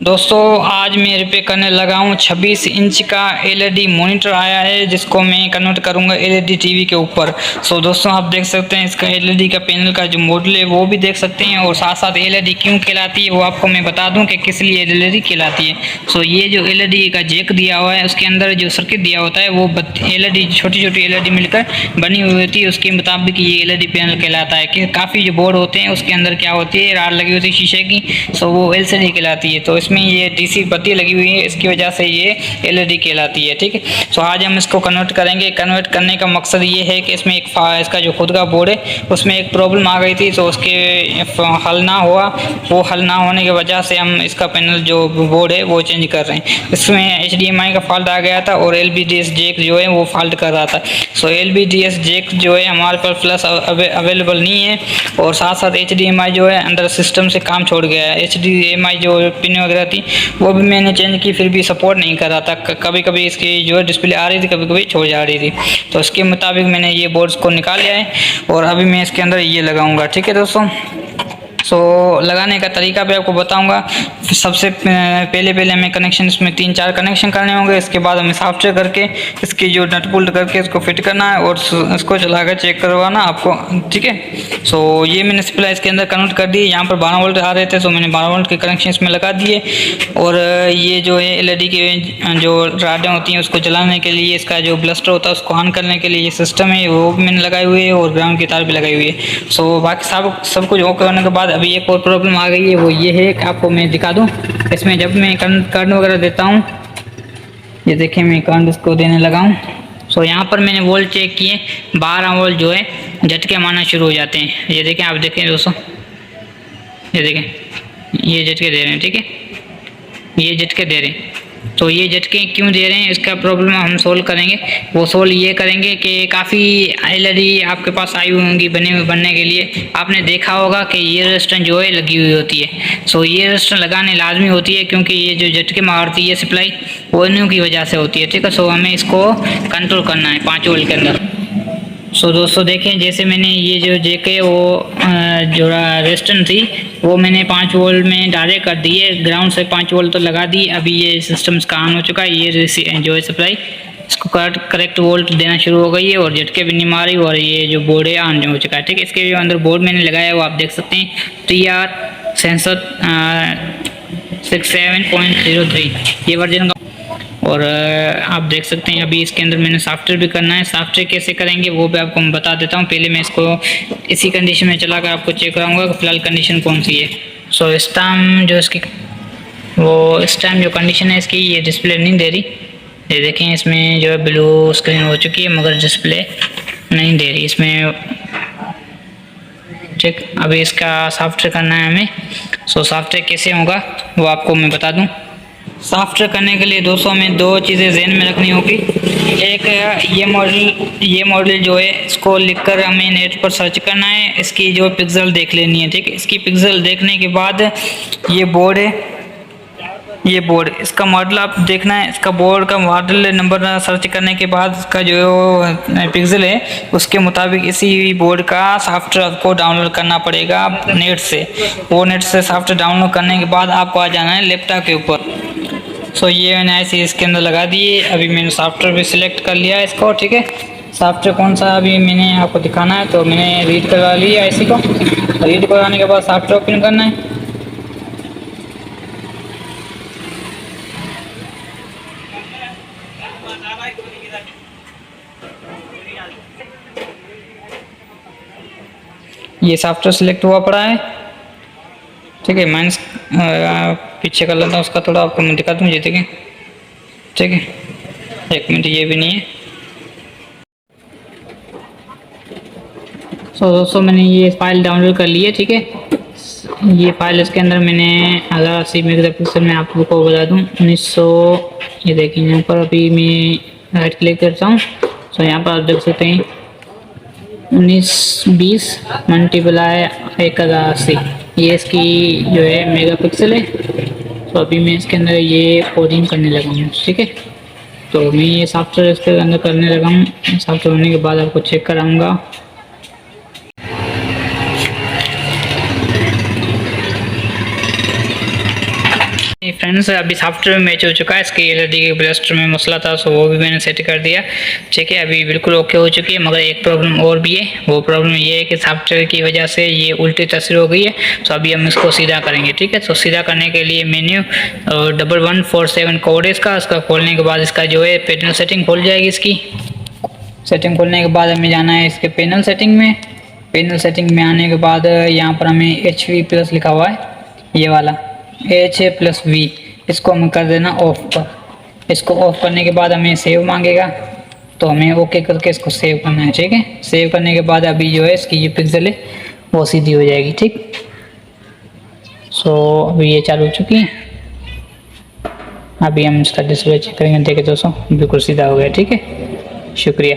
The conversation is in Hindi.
दोस्तों आज मैं रिपेयर करने लगा हूँ 26 इंच का एलईडी मॉनिटर आया है जिसको मैं कन्वर्ट करूँगा एलईडी टीवी के ऊपर। सो दोस्तों आप देख सकते हैं इसका एलईडी का पैनल का जो मॉडल है वो भी देख सकते हैं और साथ साथ एलईडी क्यों कहलाती है वो आपको मैं बता दूं कि किस लिए एलईडी कहलाती है। सो ये जो एलईडी का जैक दिया हुआ है उसके अंदर जो सर्किट दिया होता है वो एलईडी छोटी छोटी एलईडी मिलकर बनी हुई होती है, उसके मुताबिक ये एलईडी पैनल कहलाता है। कि काफ़ी जो बोर्ड होते हैं उसके अंदर क्या होती है राड लगी होती है शीशे की, सो वो एलसीडी कहलाती है। तो इसमें ये डीसी बत्ती लगी हुई है, इसकी वजह से ये एलईडी कहलाती है। ठीक है, सो आज हम इसको कन्वर्ट करेंगे। कन्वर्ट करने का मकसद ये है कि इसमें इसका जो खुद का बोर्ड है उसमें एक प्रॉब्लम आ गई थी, तो उसके हल ना हुआ, वो हल ना होने की वजह से हम इसका पैनल जो बोर्ड है वो चेंज कर रहे हैं। इसमें HDMI का फॉल्ट आ गया था और LVDS जैक जो है वो फॉल्ट कर रहा था। सो LVDS जैक जो है हमारे पास प्लस अवेलेबल नहीं है और साथ साथ HDMI जो है अंदर सिस्टम से काम छोड़ गया है। HDMI जो पिन वगैरह थी वो भी मैंने चेंज की, फिर भी सपोर्ट नहीं कर रहा था। कभी कभी इसकी जो है डिस्प्ले आ रही थी, कभी कभी छोड़ जा रही थी। तो इसके मुताबिक मैंने ये बोर्ड्स को निकाल लिया है और अभी मैं इसके अंदर ये लगाऊंगा। ठीक है दोस्तों, सो लगाने का तरीका भी आपको बताऊंगा। सबसे पहले मैं कनेक्शन इसमें 3-4 कनेक्शन करने होंगे। इसके बाद हमें सॉफ्टवेयर करके इसकी जो नट बोल्ट करके इसको फिट करना है और इसको चलाकर चेक करवाना आपको। ठीक है, सो ये मैंने सप्लाई इसके अंदर कन्वर्ट कर दी। यहाँ पर 12 वोल्ट आ रहे थे तो मैंने 12 वोल्ट के कनेक्शन इसमें लगा दिए और ये जो है एलईडी की जो राडें होती हैं उसको जलाने के लिए, इसका जो ब्लस्टर होता है उसको ऑन करने के लिए ये सिस्टम है वो भी मैंने लगाई हुई है और ग्राउंड की तार भी लगाई हुई है। सो बाकी सब कुछ ओके होने के बाद अभी एक और प्रॉब्लम आ गई है, वो ये है कि आपको मैं दिखा दूं। इसमें जब मैं करंट वगैरह देता हूं, ये देखिए मैं करंट इसको देने लगा हूं। सो यहाँ पर मैंने वोल्ट चेक किए, 12 वोल्ट जो है झटके मारना शुरू हो जाते हैं। ये देखें, आप देखें दोस्तों, ये देखें ये झटके दे रहे हैं। ठीक है, ये झटके दे रहे हैं। तो ये झटके क्यों दे रहे हैं इसका प्रॉब्लम हम सोल्व करेंगे। वो सोल्व ये करेंगे कि काफ़ी एलईडी आपके पास आई हुई होंगी बनने के लिए। आपने देखा होगा कि ये रेजिस्टेंस जो है लगी हुई होती है। सो ये रेजिस्टेंस लगाने लाजमी होती है क्योंकि ये जो झटके मारती है सप्लाई वो इन्हीं की वजह से होती है। ठीक है, सो हमें इसको कंट्रोल करना है 5 वोल्ट के अंदर। सो दोस्तों देखें, जैसे मैंने ये जो जेक है वो जो रेजिस्टेंस थी वो मैंने 5 वोल्ट में डायरेक्ट कर दी है, ग्राउंड से 5 वोल्ट तो लगा दी। अभी ये सिस्टम इसका ऑन हो चुका है। ये जो है सप्लाई इसको करेक्ट वोल्ट देना शुरू हो गई है और झटके भी नहीं मारी और ये जो बोर्ड है ऑन हो चुका है। ठीक है, इसके जो अंदर बोर्ड मैंने लगाया है वो आप देख सकते हैं, TR सेंसर 67.03 ये वर्जन का। और आप देख सकते हैं अभी इसके अंदर मैंने सॉफ्टवेयर भी करना है। सॉफ्टवेयर कैसे करेंगे वो भी आपको मैं बता देता हूँ। पहले मैं इसको इसी कंडीशन में चला कर आपको चेक कराऊंगा कि फ़िलहाल कंडीशन कौन सी है। सो इस टाइम जो इसकी इस टाइम जो कंडीशन है इसकी, ये डिस्प्ले नहीं दे रही। ये देखें, इसमें जो है ब्लू स्क्रीन हो चुकी है मगर डिस्प्ले नहीं दे रही इसमें। ठीक, अभी इसका सॉफ्टवेयर करना है हमें। सो सॉफ्टवेयर कैसे होगा वो आपको मैं बता दूँ। सॉफ्टवेयर करने के लिए दोस्तों हमें 2 चीज़ें ज़हन में रखनी होगी। एक ये मॉडल जो है इसको लिखकर हमें नेट पर सर्च करना है, इसकी जो पिक्सल देख लेनी है। ठीक है, इसकी पिक्सल देखने के बाद ये बोर्ड है, ये बोर्ड इसका मॉडल आप देखना है। इसका बोर्ड का मॉडल नंबर सर्च करने के बाद इसका जो पिक्सल है उसके मुताबिक इसी बोर्ड का सॉफ्टवेयर आपको डाउनलोड करना पड़ेगा नेट से। वो नेट से सॉफ्टवेयर डाउनलोड करने के बाद आपको आ जाना है लैपटॉप के ऊपर। सो ये मैंने ऐसे इसके अंदर लगा दिए। अभी मैंने सॉफ्टवेयर भी सिलेक्ट कर लिया है इसको। ठीक है, सॉफ्टवेयर कौन सा अभी मैंने आपको दिखाना है, तो मैंने रीड करवा लिया इसी को। रीड करवाने के बाद सॉफ्टवेयर ओपन करना है। ये सॉफ्टवेयर सिलेक्ट हुआ पड़ा है। ठीक है, मैं पीछे कर लेता हूँ उसका, थोड़ा आपको मैं दिखा दूँ। ये देखें, ठीक है, 1 मिनट, ये भी नहीं है। सो दोस्तों मैंने ये फाइल डाउनलोड कर ली है। ठीक है, ये फाइल इसके अंदर मैंने 1080 मेगापिक्सल में आप लोग को बता दूँ 1900। ये देखें यहाँ पर अभी मैं राइट क्लिक करता हूँ। सो यहाँ पर आप देख सकते हैं 1920 मल्टीप्लाई 1080 ये इसकी जो है मेगापिक्सल है। तो अभी मैं इसके अंदर ये कोडिंग करने लगा हूँ। ठीक है, तो मैं ये सॉफ्टवेयर इसके अंदर करने लगा हूँ। सॉफ्टवेयर होने के बाद आपको चेक कराऊंगा। फ्रेंड्स अभी सॉफ्टवेयर मैच हो चुका है, इसकी एलईडी के ब्रेस्ट में मसला था, सो वो भी मैंने सेट कर दिया। ठीक है, अभी बिल्कुल ओके हो चुकी है, मगर एक प्रॉब्लम और भी है। वो प्रॉब्लम ये है कि सॉफ्टवेयर की वजह से ये उल्टी तस्वीर हो गई है। तो अभी हम इसको सीधा करेंगे। ठीक है, तो सीधा करने के लिए मेन्यू 1147 कोड है इसका खोलने के बाद इसका जो है पैनल सेटिंग खुल जाएगी। इसकी सेटिंग खोलने के बाद हमें जाना है इसके पैनल सेटिंग में। पैनल सेटिंग में आने के बाद यहाँ पर हमें HV+ लिखा हुआ है, ये वाला HA+V, इसको हमें कर देना ऑफ पर। इसको ऑफ करने के बाद हमें सेव मांगेगा, तो हमें ओके करके इसको सेव करना है। ठीक है, सेव करने के बाद अभी जो है इसकी जो पिक्सल है वो सीधी हो जाएगी। ठीक, सो अभी ये चालू हो चुकी है। अभी हम इसका डिस्प्ले चेक करेंगे। देखिए दोस्तों, बिल्कुल सीधा हो गया। ठीक है, शुक्रिया।